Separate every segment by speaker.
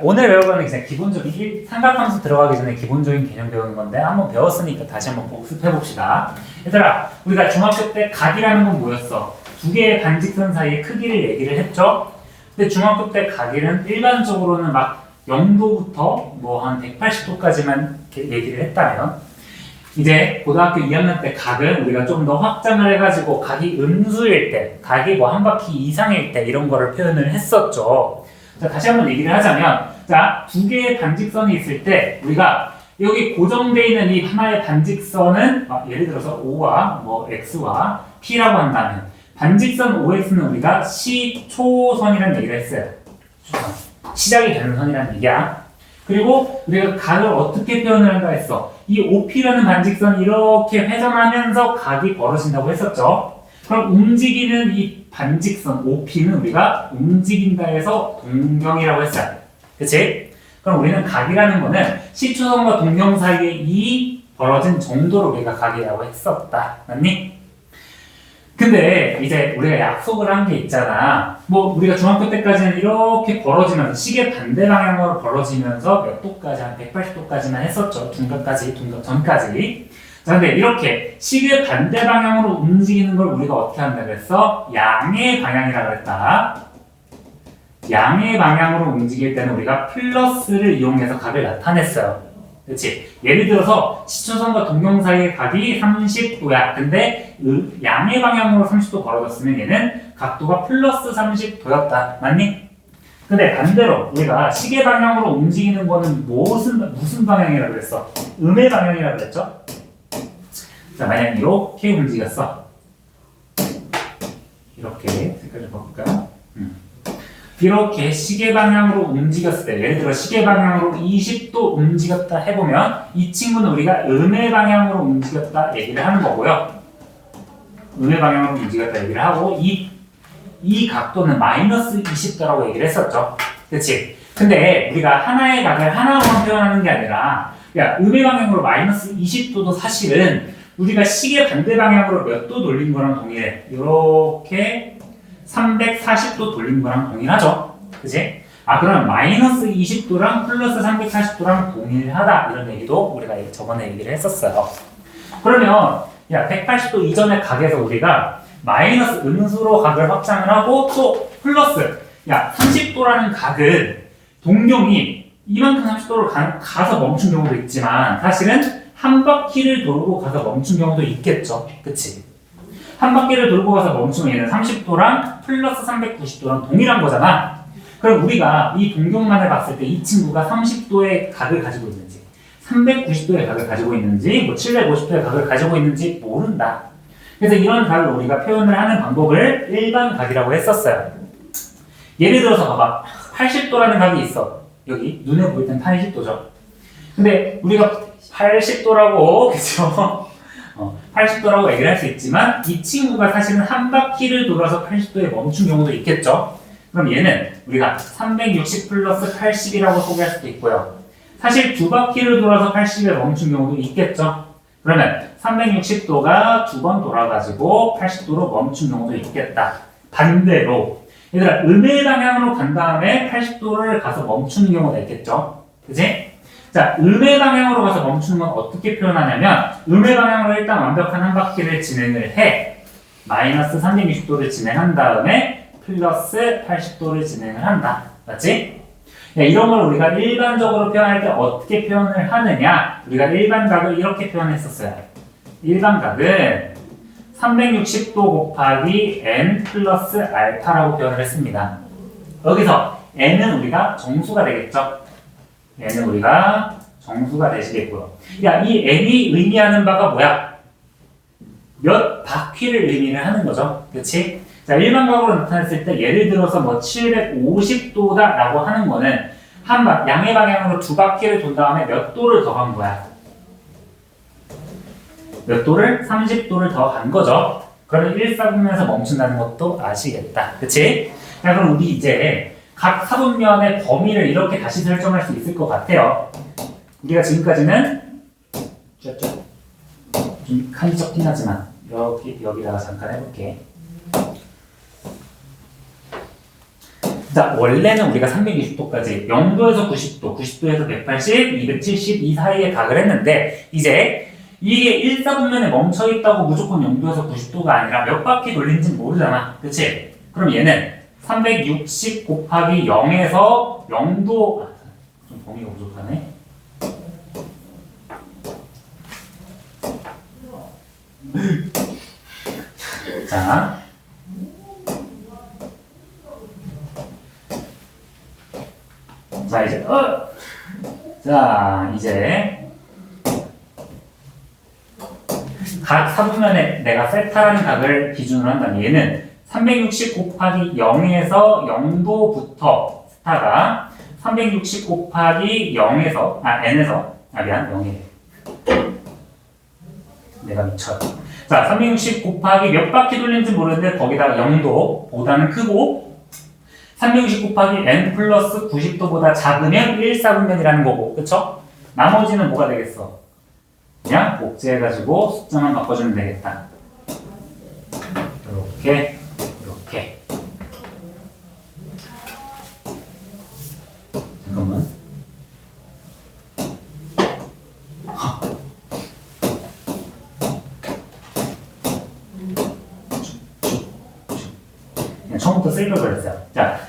Speaker 1: 오늘 배워가는 이제 기본적인 삼각함수 들어가기 전에 기본적인 개념 배우는 건데 한번 배웠으니까 다시 한번 복습해 봅시다. 얘들아, 우리가 중학교 때 각이라는 건 뭐였어? 두 개의 반직선 사이의 크기를 얘기를 했죠? 근데 중학교 때 각일은 일반적으로는 막 0도부터 뭐 한 180도까지만 얘기를 했다면 이제 고등학교 2학년 때 각은 우리가 좀 더 확장을 해가지고 각이 음수일 때, 각이 뭐 한 바퀴 이상일 때 이런 거를 표현을 했었죠. 자, 다시 한번 얘기를 하자면, 자, 두 개의 반직선이 있을 때 우리가 여기 고정되어 있는 이 하나의 반직선은 예를 들어서 O와 뭐 X와 P라고 한다면 반직선 OX는 우리가 시초선이라는 얘기를 했어요. 시작이 되는 선이라는 얘기야. 그리고 우리가 각을 어떻게 표현을 한다 했어? 이 OP라는 반직선이 이렇게 회전하면서 각이 벌어진다고 했었죠. 그럼 움직이는 이 반직선 OP는 우리가 움직인다 해서 동경이라고 했어요. 그치? 그럼 우리는 각이라는 거는 시초선과 동경 사이에 이 벌어진 정도로 우리가 각이라고 했었다. 맞니? 근데 이제 우리가 약속을 한 게 있잖아. 뭐 우리가 중학교 때까지는 이렇게 벌어지면서 시계 반대 방향으로 벌어지면서 몇 도까지 한 180도까지만 했었죠. 둔갑 전까지. 자, 근데 이렇게 시계 반대 방향으로 움직이는 걸 우리가 어떻게 한다 그랬어? 양의 방향이라고 그랬다. 양의 방향으로 움직일 때는 우리가 플러스를 이용해서 각을 나타냈어요. 그렇지? 예를 들어서 시초선과 동경 사이의 각이 30도야. 근데 양의 방향으로 30도 벌어졌으면 얘는 각도가 플러스 30도였다. 맞니? 근데 반대로 우리가 시계 방향으로 움직이는 거는 무슨 방향이라고 그랬어? 음의 방향이라고 그랬죠? 자, 만약 이렇게 움직였어. 이렇게 색깔 좀 바꿀까요? 이렇게 시계 방향으로 움직였을 때, 예를 들어 시계 방향으로 20도 움직였다 해보면 이 친구는 우리가 음의 방향으로 움직였다 얘기를 하는 거고요. 음의 방향으로 움직였다 얘기를 하고 이 각도는 마이너스 20도라고 얘기를 했었죠. 그치? 근데 우리가 하나의 각을 하나로만 표현하는 게 아니라 음의 방향으로 마이너스 20도도 사실은 우리가 시계 반대 방향으로 몇 도 돌린 거랑 동일해. 이렇게 340도 돌린 거랑 동일하죠. 그치? 그럼 마이너스 20도랑 플러스 340도랑 동일하다. 이런 얘기도 우리가 저번에 얘기를 했었어요. 그러면 180도 이전의 각에서 우리가 마이너스 음수로 각을 확장을 하고 또 플러스 30도라는 각은 동경이 이만큼 30도로 가서 멈춘 경우도 있지만 사실은 한 바퀴를 돌고 가서 멈춘 경우도 있겠죠. 그치? 한 바퀴를 돌고 가서 멈추면 얘는 30도랑 플러스 390도랑 동일한 거잖아. 그럼 우리가 이 동경만을 봤을 때 이 친구가 30도의 각을 가지고 있는지 390도의 각을 가지고 있는지 뭐 750도의 각을 가지고 있는지 모른다. 그래서 이런 각을 우리가 표현을 하는 방법을 일반 각이라고 했었어요. 예를 들어서 봐봐. 80도라는 각이 있어. 여기 눈에 보일 땐 80도죠. 근데 우리가 80도라고 그죠? 80도라고 얘기를 할 수 있지만 이 친구가 사실은 한 바퀴를 돌아서 80도에 멈춘 경우도 있겠죠. 그럼 얘는 우리가 360 플러스 80이라고 소개할 수도 있고요. 사실 두 바퀴를 돌아서 80에 멈춘 경우도 있겠죠. 그러면 360도가 두 번 돌아가지고 80도로 멈춘 경우도 있겠다. 반대로 얘들아 음의 방향으로 간 다음에 80도를 가서 멈추는 경우가 있겠죠. 그치? 자, 음의 방향으로 가서 멈추는 건 어떻게 표현하냐면 음의 방향으로 일단 완벽한 한 바퀴를 진행을 해. 마이너스 360도를 진행한 다음에 플러스 80도를 진행을 한다. 맞지? 이런 걸 우리가 일반적으로 표현할 때 어떻게 표현을 하느냐? 우리가 일반각을 이렇게 표현했었어요. 일반각은 360도 곱하기 n 플러스 알파라고 표현을 했습니다. 여기서 n은 우리가 정수가 되겠죠? n은 우리가 정수가 되시겠고요. 이 n이 의미하는 바가 뭐야? 몇 바퀴를 의미를 하는 거죠. 그치? 자, 일반각으로 나타냈을 때 예를 들어서 뭐 750도다 라고 하는 거는 양의 방향으로 두 바퀴를 돈 다음에 몇 도를 더 간 거야? 몇 도를? 30도를 더 간 거죠. 그러면 1사분면에서 멈춘다는 것도 아시겠다. 그치? 자, 그럼 우리 이제 각 사분면의 범위를 이렇게 다시 설정할 수 있을 것 같아요. 우리가 지금까지는 좀 칸이 적긴 하지만 여기다가 잠깐 해볼게. 자, 원래는 우리가 360도까지 0도에서 90도, 90도에서 180, 270 이 사이에 각을 했는데 이제 이게 1사분면에 멈춰있다고 무조건 0도에서 90도가 아니라 몇 바퀴 돌린지는 모르잖아. 그치? 그럼 얘는 360 곱하기 0에서 0도 좀 범위가 부족하네. 자, 이제 각 사분면에 내가 세타라는 각을 기준으로 한다면 얘는 360 곱하기 0에서 0도부터 세타가 360 곱하기 0에서 n에서 미안 0에 내가 미쳐요. 자, 360 곱하기 몇 바퀴 돌리는지 모르는데 거기다가 0도보다는 크고 360 곱하기 n 플러스 90도보다 작으면 1사분면이라는 거고, 그쵸? 나머지는 뭐가 되겠어? 그냥 복제해가지고 숫자만 바꿔주면 되겠다. 이렇게, 이렇게. 잠깐만. 그냥 처음부터 쓸 걸 그랬어요. 자,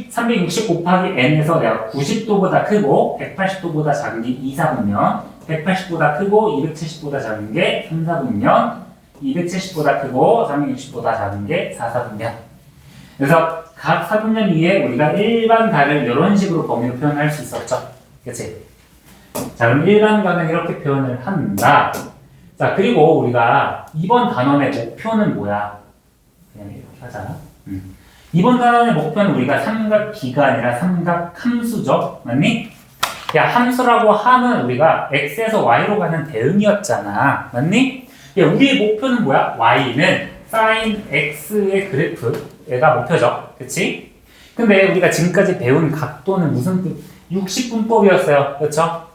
Speaker 1: 360 곱하기 n에서 내가 90도보다 크고 180도보다 작은 게 2사분면, 180보다 크고 270보다 작은 게 3사분면, 270보다 크고 360보다 작은 게 4사분면. 그래서 각 사분면 위에 우리가 일반 각을 이런 식으로 범위로 표현할 수 있었죠. 그치? 자, 그럼 일반 각은 이렇게 표현을 한다. 자, 그리고 우리가 이번 단원의 목표는 뭐야? 그냥 이렇게 하자. 이번 단원의 목표는 우리가 삼각비가 아니라 삼각함수죠. 맞니? 야, 함수라고 하면 우리가 x에서 y로 가는 대응이었잖아. 맞니? 야, 우리의 목표는 뭐야? y는 sin x의 그래프가 목표죠. 그치? 근데 우리가 지금까지 배운 각도는 무슨 60분법이었어요. 그렇죠?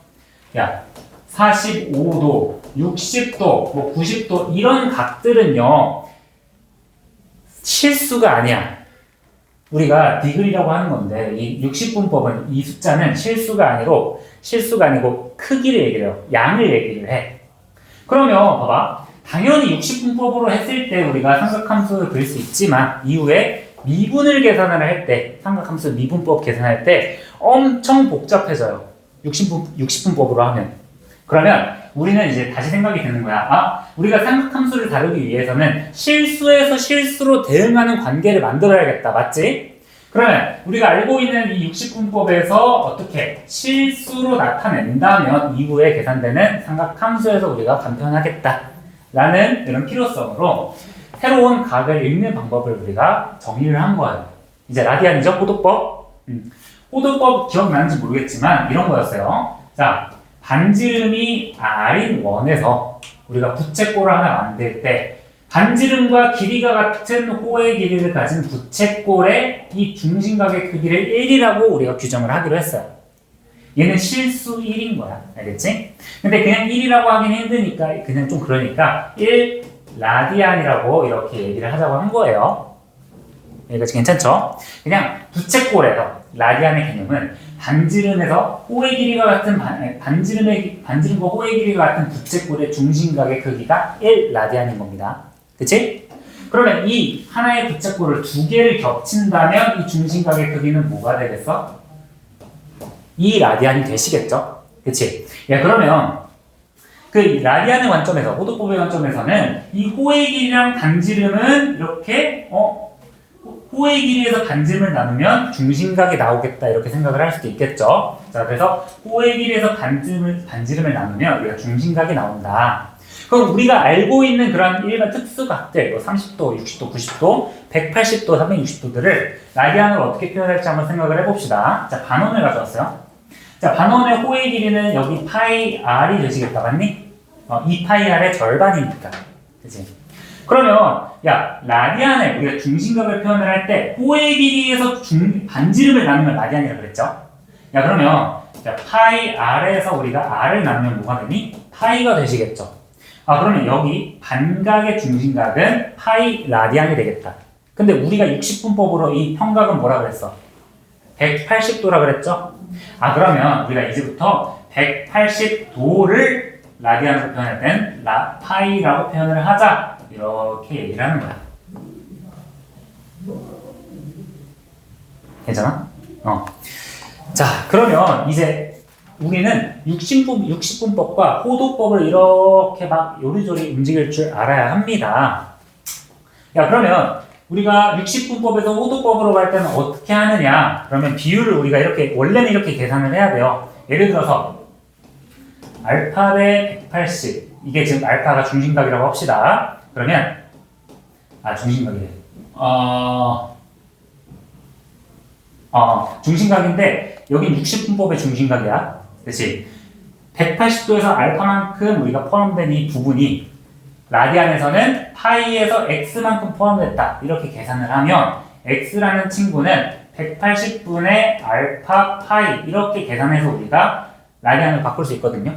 Speaker 1: 야, 45도, 60도, 뭐 90도 이런 각들은요. 실수가 아니야. 우리가 디그리라고 하는 건데 이 60분법은 이 숫자는 실수가 아니고 크기를 얘기해요. 양을 얘기를 해. 그러면 봐봐. 당연히 60분법으로 했을 때 우리가 삼각함수를 그릴 수 있지만 이후에 미분을 계산을 할 때 삼각함수 미분법 계산할 때 엄청 복잡해져요. 60분법으로 하면. 그러면 우리는 이제 다시 생각이 드는 거야. 우리가 삼각함수를 다루기 위해서는 실수에서 실수로 대응하는 관계를 만들어야겠다. 맞지? 그러면 우리가 알고 있는 이 60분법에서 어떻게 실수로 나타낸다면 이후에 계산되는 삼각함수에서 우리가 간편하겠다. 라는 이런 필요성으로 새로운 각을 읽는 방법을 우리가 정의를 한 거예요. 이제 라디안이죠? 호도법. 호도법 기억나는지 모르겠지만 이런 거였어요. 자, 반지름이 r인 원에서 우리가 부채꼴을 하나 만들 때 반지름과 길이가 같은 호의 길이를 가진 부채꼴의 이 중심각의 크기를 1이라고 우리가 규정을 하기로 했어요. 얘는 실수 1인 거야. 알겠지? 근데 그냥 1이라고 하긴 힘드니까 그냥 좀 그러니까 1 라디안이라고 이렇게 얘기를 하자고 한 거예요. 여기까지 괜찮죠? 그냥 부채꼴에서 라디안의 개념은 반지름에서 호의 길이가 같은 반지름과 호의 길이가 같은 부채꼴의 중심각의 크기가 1 라디안인 겁니다. 그치? 그러면 이 하나의 부채꼴을 두 개를 겹친다면 이 중심각의 크기는 뭐가 되겠어? 2 라디안이 되시겠죠? 그치? 야, 그러면 그 라디안의 관점에서, 호도법의 관점에서는 이 호의 길이랑 반지름은 이렇게 호의 길이에서 반지름을 나누면 중심각이 나오겠다 이렇게 생각을 할 수도 있겠죠. 자, 그래서 호의 길이에서 반지름을 나누면 우리가 중심각이 나온다. 그럼 우리가 알고 있는 그런 일반 특수각들, 30도, 60도, 90도, 180도, 360도들을 라디안으로 어떻게 표현할지 한번 생각을 해봅시다. 자, 반원을 가져왔어요. 자, 반원의 호의 길이는 여기 파이 r이 되시겠다, 맞니? 2파이 r의 절반이니까. 그치? 그러면, 야, 라디안을, 우리가 중심각을 표현을 할 때, 호의 길이에서 반지름을 나누면 라디안이라고 그랬죠? 야, 그러면, 자, 파이 r에서 우리가 r을 나누면 뭐가 되니? 파이가 되시겠죠? 그러면 여기 반각의 중심각은 파이 라디안이 되겠다. 근데 우리가 60분법으로 이 평각은 뭐라 그랬어? 180도라 그랬죠? 아, 그러면 우리가 이제부터 180도를 라디안으로 표현할 땐 파이라고 표현을 하자. 이렇게 얘기를 하는 거야. 괜찮아? 자, 그러면 이제 우리는 60분법과 호도법을 이렇게 막 요리조리 움직일 줄 알아야 합니다. 야, 그러면 우리가 60분법에서 호도법으로 갈 때는 어떻게 하느냐? 그러면 비율을 우리가 이렇게, 원래는 이렇게 계산을 해야 돼요. 예를 들어서, 알파 대 180. 이게 지금 알파가 중심각이라고 합시다. 그러면, 중심각이래. 중심각인데, 여긴 60분법의 중심각이야. 그치? 180도에서 알파만큼 우리가 포함된 이 부분이 라디안에서는 파이에서 x만큼 포함됐다. 이렇게 계산을 하면 x라는 친구는 180분의 알파 파이 이렇게 계산해서 우리가 라디안을 바꿀 수 있거든요.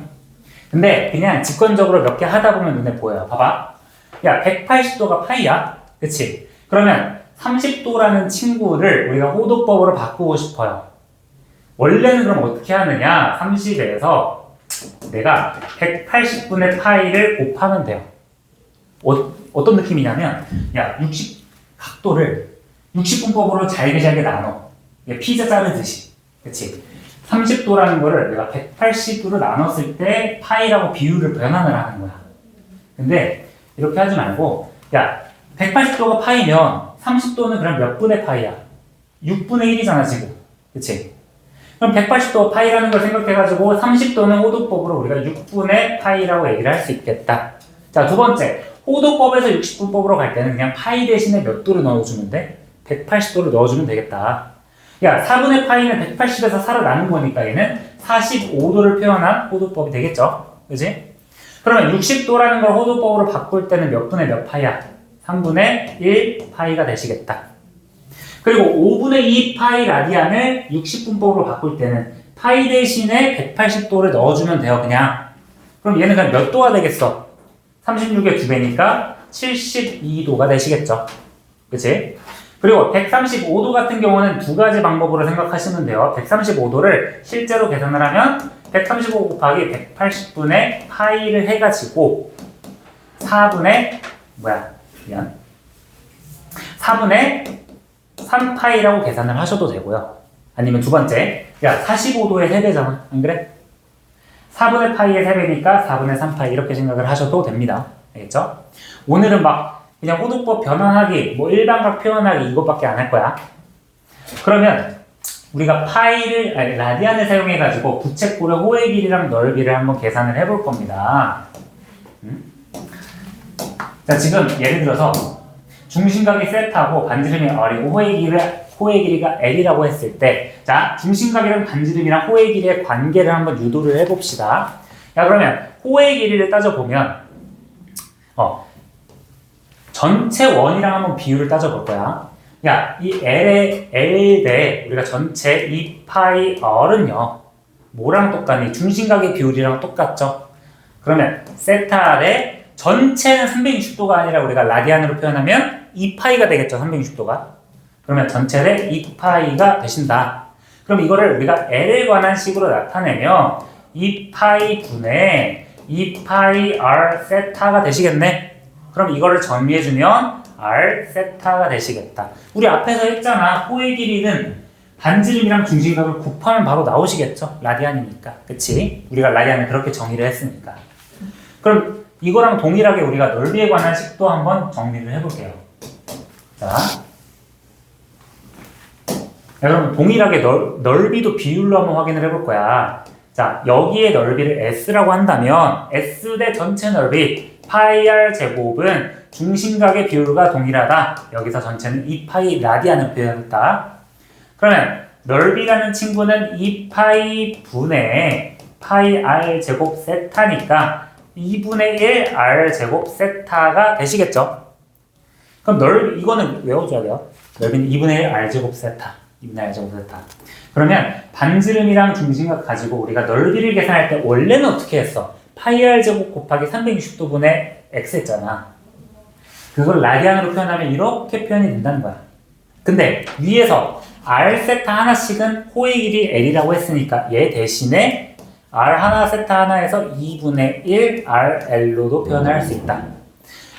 Speaker 1: 근데 그냥 직관적으로 몇 개 하다 보면 눈에 보여요. 봐봐. 야, 180도가 파이야. 그치? 그러면 30도라는 친구를 우리가 호도법으로 바꾸고 싶어요. 원래는 그럼 어떻게 하느냐? 30에서 내가 180분의 파이를 곱하면 돼요. 어떤 느낌이냐면, 야, 각도를 60분법으로 잘게 나눠. 피자 자르듯이. 그치? 30도라는 거를 내가 180도로 나눴을 때 파이라고 비율을 변환을 하는 거야. 근데 이렇게 하지 말고, 야, 180도가 파이면 30도는 그럼 몇 분의 파이야? 6분의 1이잖아, 지금. 그치? 그럼 180도 파이라는 걸 생각해가지고 30도는 호도법으로 우리가 6분의 파이라고 얘기를 할 수 있겠다. 자, 두 번째. 호도법에서 60분법으로 갈 때는 그냥 파이 대신에 몇 도를 넣어주면 돼? 180도를 넣어주면 되겠다. 야, 4분의 파이는 180에서 살아나는 거니까 얘는 45도를 표현한 호도법이 되겠죠? 그지? 그러면 60도라는 걸 호도법으로 바꿀 때는 몇 분의 몇 파이야? 3분의 1 파이가 되시겠다. 그리고 5분의 2 파이 라디안을 60분법으로 바꿀 때는 파이 대신에 180도를 넣어주면 돼요, 그냥. 그럼 얘는 그냥 몇 도가 되겠어? 36의 2배니까 72도가 되시겠죠. 그치? 그리고 135도 같은 경우는 두 가지 방법으로 생각하시면 돼요. 135도를 실제로 계산을 하면 135 곱하기 180분의 파이를 해가지고 4분의 3파이라고 계산을 하셔도 되고요. 아니면 두 번째, 야, 45도의 3배잖아. 안 그래? 4분의 파이의 3배니까 4분의 3파이 이렇게 생각을 하셔도 됩니다. 알겠죠? 오늘은 막 그냥 호도법 변환하기, 뭐 일반각 표현하기 이것밖에 안 할 거야. 그러면 우리가 라디안을 사용해가지고 부채꼴의 호의 길이랑 넓이를 한번 계산을 해볼 겁니다. 자, 지금 예를 들어서 중심각이 세타고 반지름이 R이고 호의 길이가 L이라고 했을 때, 자, 중심각이랑 반지름이랑 호의 길이의 관계를 한번 유도를 해봅시다. 야, 그러면 호의 길이를 따져보면 전체 원이랑 한번 비율을 따져볼 거야. 야, 이 L 대 우리가 전체 2파이 R은요 뭐랑 똑같니? 중심각의 비율이랑 똑같죠? 그러면 세타 대 전체는 360도가 아니라 우리가 라디안으로 표현하면 2파이가 되겠죠, 360도가. 그러면 전체 대 2파이가 되신다. 그럼 이거를 우리가 L에 관한 식으로 나타내면 2파이 분의 2파이 R 세타가 되시겠네? 그럼 이거를 정리해주면 R 세타가 되시겠다. 우리 앞에서 했잖아. 호의 길이는 반지름이랑 중심각을 곱하면 바로 나오시겠죠? 라디안이니까. 그치? 우리가 라디안을 그렇게 정의를 했으니까. 그럼 이거랑 동일하게 우리가 넓이에 관한 식도 한번 정리를 해볼게요. 자, 여러분 동일하게 넓이도 비율로 한번 확인을 해볼 거야. 자, 여기에 넓이를 S라고 한다면 S 대 전체 넓이 파이 R 제곱은 중심각의 비율과 동일하다. 여기서 전체는 2파이 라디안을 표현했다. 그러면 넓이라는 친구는 2파이 분의 파이 R 제곱 세타니까 2분의 1 R 제곱 세타가 되시겠죠? 그럼 이거는 외워줘야 돼요. 넓이는 2분의 1 R 제곱 세타. 2분의 R 제곱 세타. 그러면 반지름이랑 중심각 가지고 우리가 넓이를 계산할 때 원래는 어떻게 했어? 파이 R 제곱 곱하기 360도분의 X 했잖아. 그걸 라디안으로 표현하면 이렇게 표현이 된다는 거야. 근데 위에서 R 세타 하나씩은 호의 길이 L이라고 했으니까 얘 대신에 R 하나 세타 하나에서 2분의 1 RL로도 표현할 수 있다.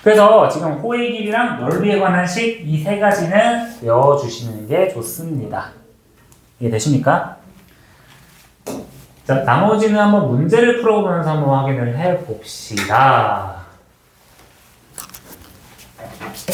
Speaker 1: 그래서 지금 호의 길이랑 넓이에 관한 식 이 세 가지는 외워주시는 게 좋습니다. 이해되십니까? 자, 나머지는 한번 문제를 풀어보면서 한번 확인을 해봅시다.